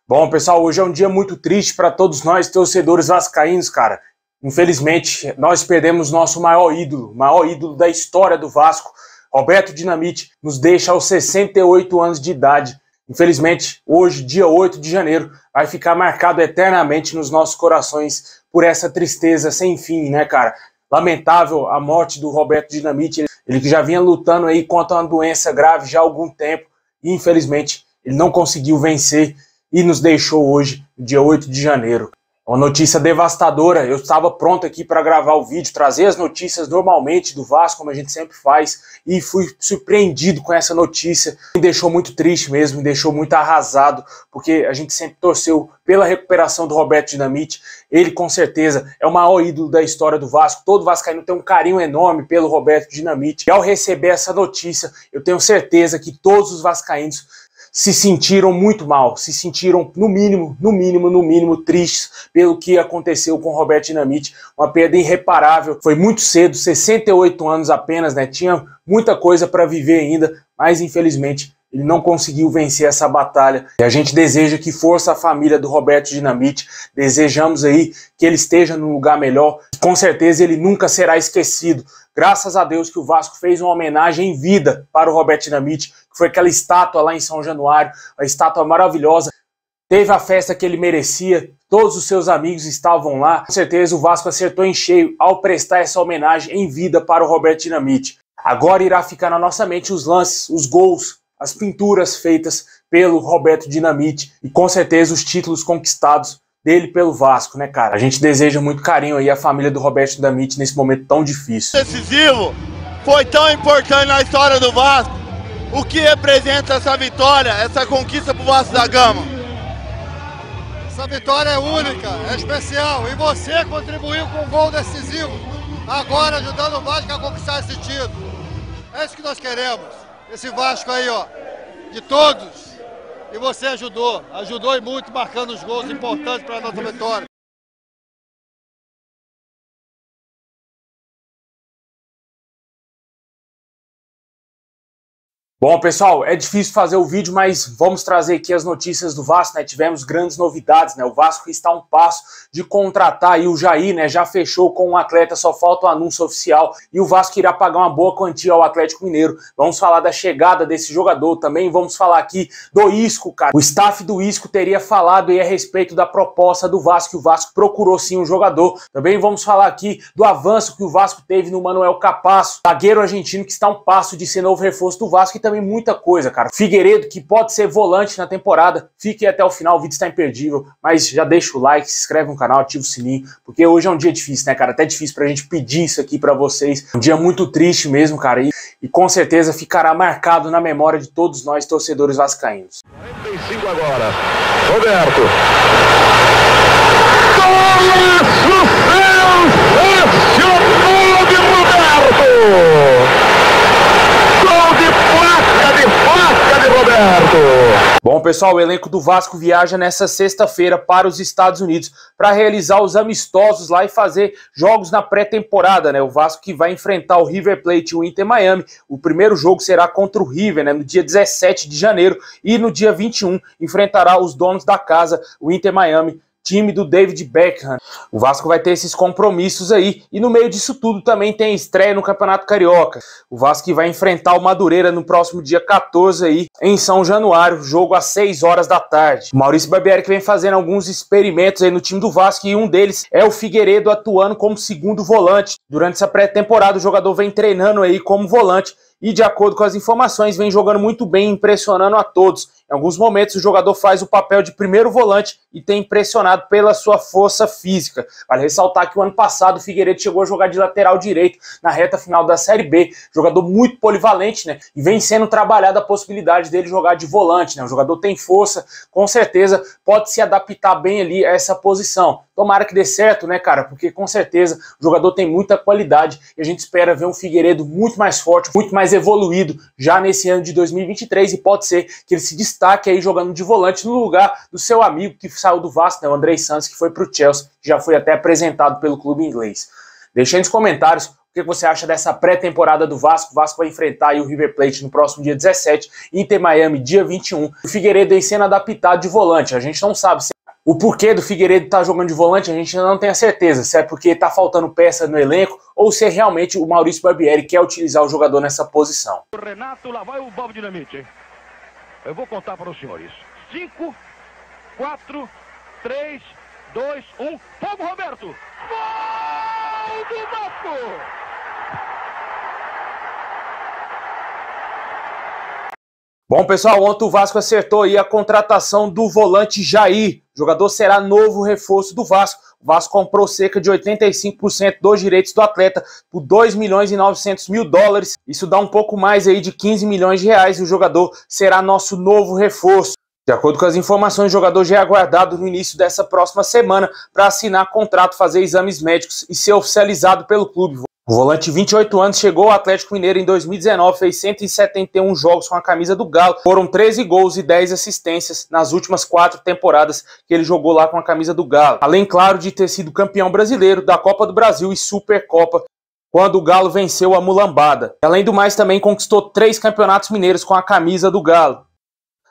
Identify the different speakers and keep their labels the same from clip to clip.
Speaker 1: Bom, pessoal, hoje é um dia muito triste para todos nós, torcedores vascaínos, cara. Infelizmente, nós perdemos nosso maior ídolo da história do Vasco. Roberto Dinamite nos deixa aos 68 anos de idade. Infelizmente, hoje, dia 8 de janeiro, vai ficar marcado eternamente nos nossos corações por essa tristeza sem fim, né, cara? Lamentável a morte do Roberto Dinamite, ele que já vinha lutando aí contra uma doença grave já há algum tempo e, infelizmente, ele não conseguiu vencer e nos deixou hoje, dia 8 de janeiro. Uma notícia devastadora. Eu estava pronto aqui para gravar o vídeo, trazer as notícias normalmente do Vasco, como a gente sempre faz, e fui surpreendido com essa notícia. Me deixou muito triste mesmo, me deixou muito arrasado, porque a gente sempre torceu pela recuperação do Roberto Dinamite. Ele, com certeza, é o maior ídolo da história do Vasco. Todo vascaíno tem um carinho enorme pelo Roberto Dinamite. E ao receber essa notícia, eu tenho certeza que todos os vascaínos se sentiram muito mal, se sentiram no mínimo tristes pelo que aconteceu com o Roberto Dinamite, uma perda irreparável. Foi muito cedo, 68 anos apenas, né? Tinha muita coisa para viver ainda, mas infelizmente ele não conseguiu vencer essa batalha. E a gente deseja que força a família do Roberto Dinamite, desejamos aí que ele esteja num lugar melhor. Com certeza ele nunca será esquecido. Graças a Deus que o Vasco fez uma homenagem em vida para o Roberto Dinamite, que foi aquela estátua lá em São Januário, uma estátua maravilhosa. Teve a festa que ele merecia, todos os seus amigos estavam lá. Com certeza o Vasco acertou em cheio ao prestar essa homenagem em vida para o Roberto Dinamite. Agora irá ficar na nossa mente os lances, os gols, as pinturas feitas pelo Roberto Dinamite e com certeza os títulos conquistados dele pelo Vasco, né, cara? A gente deseja muito carinho aí à família do Roberto Dinamite nesse momento tão difícil.
Speaker 2: Decisivo, foi tão importante na história do Vasco. O que representa essa vitória, essa conquista pro Vasco da Gama?
Speaker 3: Essa vitória é única, é especial e você contribuiu com um gol decisivo, agora ajudando o Vasco a conquistar esse título. É isso que nós queremos, esse Vasco aí, ó, de todos. E você ajudou e muito, marcando os gols importantes para a nossa vitória.
Speaker 1: Bom, pessoal, é difícil fazer o vídeo, mas vamos trazer aqui as notícias do Vasco, né? Tivemos grandes novidades, né? O Vasco está a um passo de contratar aí o Jair, né? Já fechou com um atleta, só falta o anúncio oficial e o Vasco irá pagar uma boa quantia ao Atlético Mineiro. Vamos falar da chegada desse jogador também, vamos falar aqui do Isco, cara. O staff do Isco teria falado aí a respeito da proposta do Vasco, que o Vasco procurou sim um jogador. Também vamos falar aqui do avanço que o Vasco teve no Manuel Capasso, zagueiro argentino que está a um passo de ser novo reforço do Vasco e também muita coisa, cara. Figueiredo, que pode ser volante na temporada. Fique até o final, o vídeo está imperdível, mas já deixa o like, se inscreve no canal, ativa o sininho, porque hoje é um dia difícil, né, cara? Até difícil pra gente pedir isso aqui pra vocês. Um dia muito triste mesmo, cara, e com certeza ficará marcado na memória de todos nós, torcedores vascaínos.
Speaker 4: 45 agora, Roberto.
Speaker 1: Bom, pessoal, o elenco do Vasco viaja nessa sexta-feira para os Estados Unidos para realizar os amistosos lá e fazer jogos na pré-temporada, né? O Vasco que vai enfrentar o River Plate e o Inter Miami. O primeiro jogo será contra o River, né? No dia 17 de janeiro e no dia 21 enfrentará os donos da casa, o Inter Miami, time do David Beckham. O Vasco vai ter esses compromissos aí e no meio disso tudo também tem estreia no Campeonato Carioca. O Vasco que vai enfrentar o Madureira no próximo dia 14 aí em São Januário, jogo às 6 horas da tarde. O Maurício Barbieri que vem fazendo alguns experimentos aí no time do Vasco e um deles é o Figueiredo atuando como segundo volante. Durante essa pré-temporada o jogador vem treinando aí como volante e, de acordo com as informações, vem jogando muito bem, impressionando a todos. Em alguns momentos o jogador faz o papel de primeiro volante e tem impressionado pela sua força física. Vale ressaltar que o ano passado o Figueiredo chegou a jogar de lateral direito na reta final da Série B. Jogador muito polivalente, né? E vem sendo trabalhada a possibilidade dele jogar de volante, né? O jogador tem força, com certeza pode se adaptar bem ali a essa posição. Tomara que dê certo, né, cara? Porque com certeza o jogador tem muita qualidade e a gente espera ver um Figueiredo muito mais forte, muito mais evoluído já nesse ano de 2023 e pode ser que ele se destaque aí jogando de volante no lugar do seu amigo que saiu do Vasco, né, o Andrei Santos, que foi para o Chelsea, que já foi até apresentado pelo clube inglês. Deixe aí nos comentários O que você acha dessa pré-temporada do Vasco? O Vasco vai enfrentar aí o River Plate no próximo dia 17, Inter Miami dia 21. O Figueiredo aí sendo adaptado de volante. A gente não sabe se o porquê do Figueiredo estar jogando de volante, a gente ainda não tem a certeza. Se é porque está faltando peça no elenco ou se é realmente o Maurício Barbieri quer utilizar o jogador nessa posição.
Speaker 4: Renato, lá vai o Bob Dinamite. Eu vou contar para os senhores. 5, 4, 3, 2, 1. Fogo, Roberto! Gol do Vasco!
Speaker 1: Bom, pessoal, ontem o Vasco acertou aí a contratação do volante Jair. O jogador será novo reforço do Vasco. O Vasco comprou cerca de 85% dos direitos do atleta por 2 milhões e 900 mil dólares. Isso dá um pouco mais aí de 15 milhões de reais e o jogador será nosso novo reforço. De acordo com as informações, o jogador já é aguardado no início dessa próxima semana para assinar contrato, fazer exames médicos e ser oficializado pelo clube. O volante de 28 anos chegou ao Atlético Mineiro em 2019, fez 171 jogos com a camisa do Galo, foram 13 gols e 10 assistências nas últimas 4 temporadas que ele jogou lá com a camisa do Galo. Além, claro, de ter sido campeão brasileiro da Copa do Brasil e Supercopa, quando o Galo venceu a Mulambada. Além do mais, também conquistou 3 campeonatos mineiros com a camisa do Galo.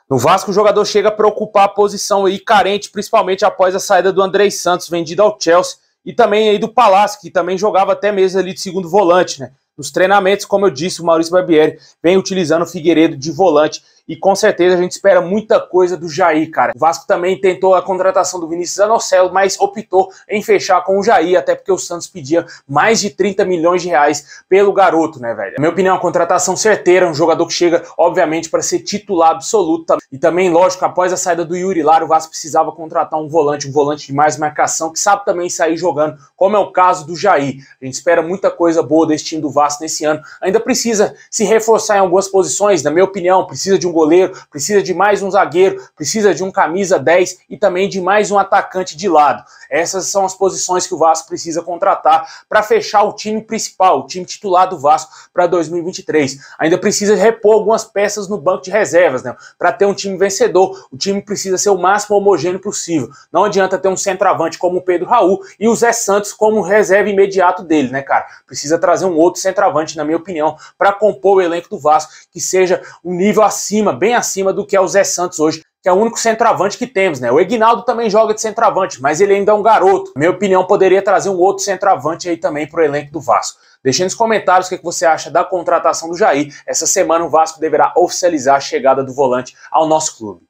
Speaker 1: No Vasco, o jogador chega para ocupar a posição aí carente, principalmente após a saída do Andrei Santos, vendido ao Chelsea, e também aí do Palácio, que também jogava até mesmo ali de segundo volante, né? Nos treinamentos, como eu disse, o Maurício Barbieri vem utilizando o Figueiredo de volante e com certeza a gente espera muita coisa do Jair, cara. O Vasco também tentou a contratação do Vinícius Anocelo, mas optou em fechar com o Jair, até porque o Santos pedia mais de 30 milhões de reais pelo garoto, né, velho? Na minha opinião, a contratação certeira, um jogador que chega, obviamente, para ser titular absoluto. E também, lógico, após a saída do Yuri Lara, o Vasco precisava contratar um volante de mais marcação, que sabe também sair jogando, como é o caso do Jair. A gente espera muita coisa boa desse time do Vasco nesse ano. Ainda precisa se reforçar em algumas posições, na minha opinião, precisa de um goleiro, precisa de mais um zagueiro, precisa de um camisa 10 e também de mais um atacante de lado. Essas são as posições que o Vasco precisa contratar para fechar o time principal, o time titular do Vasco para 2023. Ainda precisa repor algumas peças no banco de reservas, né? Para ter um time vencedor, o time precisa ser o máximo homogêneo possível. Não adianta ter um centroavante como o Pedro Raul e o Zé Santos como reserva imediato dele, né, cara? Precisa trazer um outro centroavante, na minha opinião, para compor o elenco do Vasco, que seja um nível acima, bem acima do que é o Zé Santos hoje, que é o único centroavante que temos, né? O Eguinaldo também joga de centroavante, mas ele ainda é um garoto. Na minha opinião, poderia trazer um outro centroavante aí também pro elenco do Vasco. Deixe nos comentários o que você acha da contratação do Jair. Essa semana o Vasco deverá oficializar a chegada do volante ao nosso clube.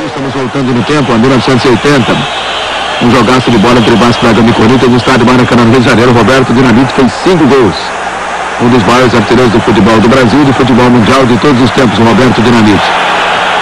Speaker 4: Estamos voltando no tempo, a 1980. Um jogaço de bola entre Vasco da Gama e Corinthians no estádio Maracanã, no Rio de Janeiro. Roberto Dinamite fez 5 gols. Um dos maiores artilheiros do futebol do Brasil e do futebol mundial de todos os tempos, o Roberto Dinamite.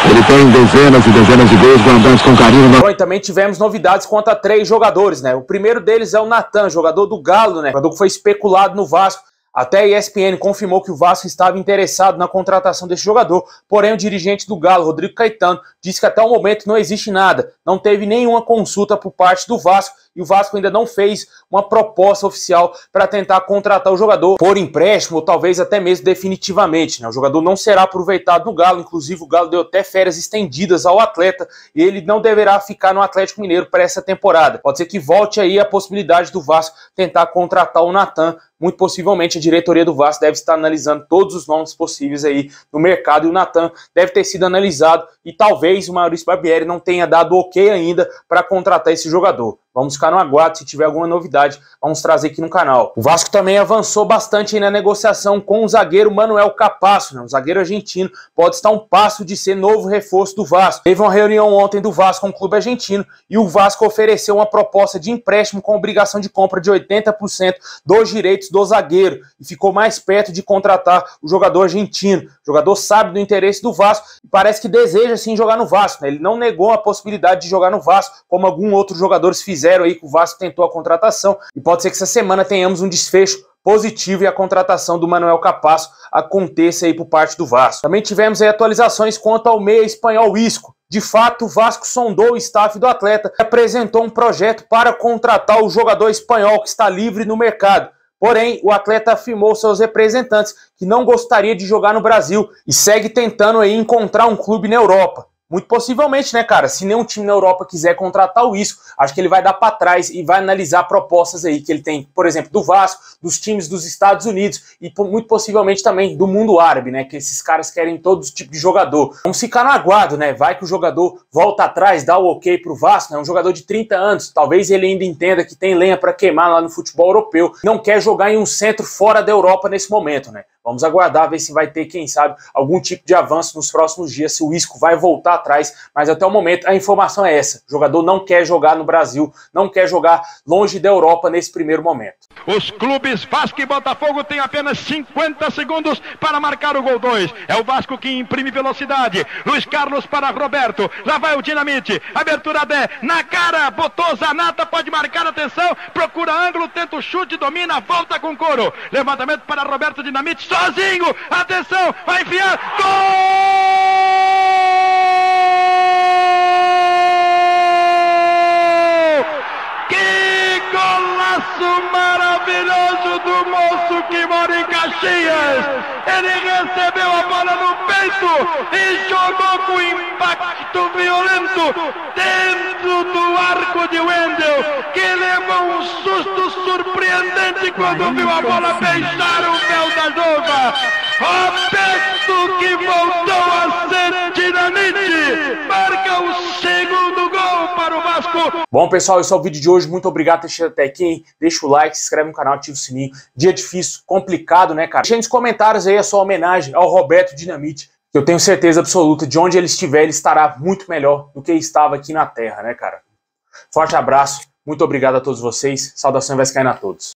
Speaker 4: Ele tem dezenas e dezenas de gols guardados com carinho.
Speaker 1: Bom, e também tivemos novidades quanto a 3 jogadores, né? O primeiro deles é o Natan, jogador do Galo, né? Jogador que foi especulado no Vasco. Até a ESPN confirmou que o Vasco estava interessado na contratação desse jogador, porém o dirigente do Galo, Rodrigo Caetano, disse que até o momento não existe nada, não teve nenhuma consulta por parte do Vasco e o Vasco ainda não fez uma proposta oficial para tentar contratar o jogador por empréstimo ou talvez até mesmo definitivamente, né? O jogador não será aproveitado no Galo, inclusive o Galo deu até férias estendidas ao atleta e ele não deverá ficar no Atlético Mineiro para essa temporada. Pode ser que volte aí a possibilidade do Vasco tentar contratar o Natan. Muito possivelmente a diretoria do Vasco deve estar analisando todos os nomes possíveis aí no mercado e o Natan deve ter sido analisado e talvez o Maurício Barbieri não tenha dado ok ainda para contratar esse jogador. Vamos ficar no aguardo, se tiver alguma novidade, vamos trazer aqui no canal. O Vasco também avançou bastante aí na negociação com o zagueiro Manuel Capasso, né? O zagueiro argentino pode estar um passo de ser novo reforço do Vasco. Teve uma reunião ontem do Vasco com o clube argentino e o Vasco ofereceu uma proposta de empréstimo com obrigação de compra de 80% dos direitos do zagueiro e ficou mais perto de contratar o jogador argentino. O jogador sabe do interesse do Vasco e parece que deseja sim jogar no Vasco, né? Ele não negou a possibilidade de jogar no Vasco, como alguns outros jogadores fizeram aí que o Vasco tentou a contratação, e pode ser que essa semana tenhamos um desfecho positivo e a contratação do Manuel Capasso aconteça aí por parte do Vasco. Também tivemos aí atualizações quanto ao meia espanhol Isco. De fato, o Vasco sondou o staff do atleta e apresentou um projeto para contratar o jogador espanhol que está livre no mercado. Porém, o atleta afirmou aos seus representantes que não gostaria de jogar no Brasil e segue tentando aí encontrar um clube na Europa. muito possivelmente, né, cara, se nenhum time na Europa quiser contratar o Isco, acho que ele vai dar para trás e vai analisar propostas aí que ele tem, por exemplo, do Vasco, dos times dos Estados Unidos e muito possivelmente também do mundo árabe, né, que esses caras querem todo tipo de jogador. Vamos ficar no aguardo, né, vai que o jogador volta atrás, dá o ok pro Vasco, né, um jogador de 30 anos, talvez ele ainda entenda que tem lenha para queimar lá no futebol europeu, não quer jogar em um centro fora da Europa nesse momento, né. Vamos aguardar, ver se vai ter, quem sabe, algum tipo de avanço nos próximos dias, se o Isco vai voltar atrás, mas até o momento a informação é essa, o jogador não quer jogar no Brasil, não quer jogar longe da Europa nesse primeiro momento.
Speaker 5: Os clubes Vasco e Botafogo têm apenas 50 segundos para marcar o gol 2, é o Vasco que imprime velocidade, Luiz Carlos para Roberto, lá vai o Dinamite, abertura 10, na cara, botou Zanata, pode marcar, atenção, procura ângulo, tenta o chute, domina, volta com couro, levantamento para Roberto Dinamite, sozinho, atenção, vai enfiar, gol! Que golaço maravilhoso do moço que mora em Caxias! Ele recebeu a bola no peito e jogou com impacto violento dentro do arco de Wendel, que levou um susto surpreendente quando viu a bola beijar o véu da luva. Roberto, que voltou a ser Dinamite, marca o segundo gol para o Vasco.
Speaker 1: Bom, pessoal, esse é o vídeo de hoje. Muito obrigado por ter chegado até aqui, hein? Deixa o like, se inscreve no canal, ativa o sininho. Dia difícil, complicado, né, cara? Deixa nos comentários aí a sua homenagem ao Roberto Dinamite, que eu tenho certeza absoluta, de onde ele estiver, ele estará muito melhor do que estava aqui na Terra, né, cara? Forte abraço, muito obrigado a todos vocês. Saudações vascaína a todos.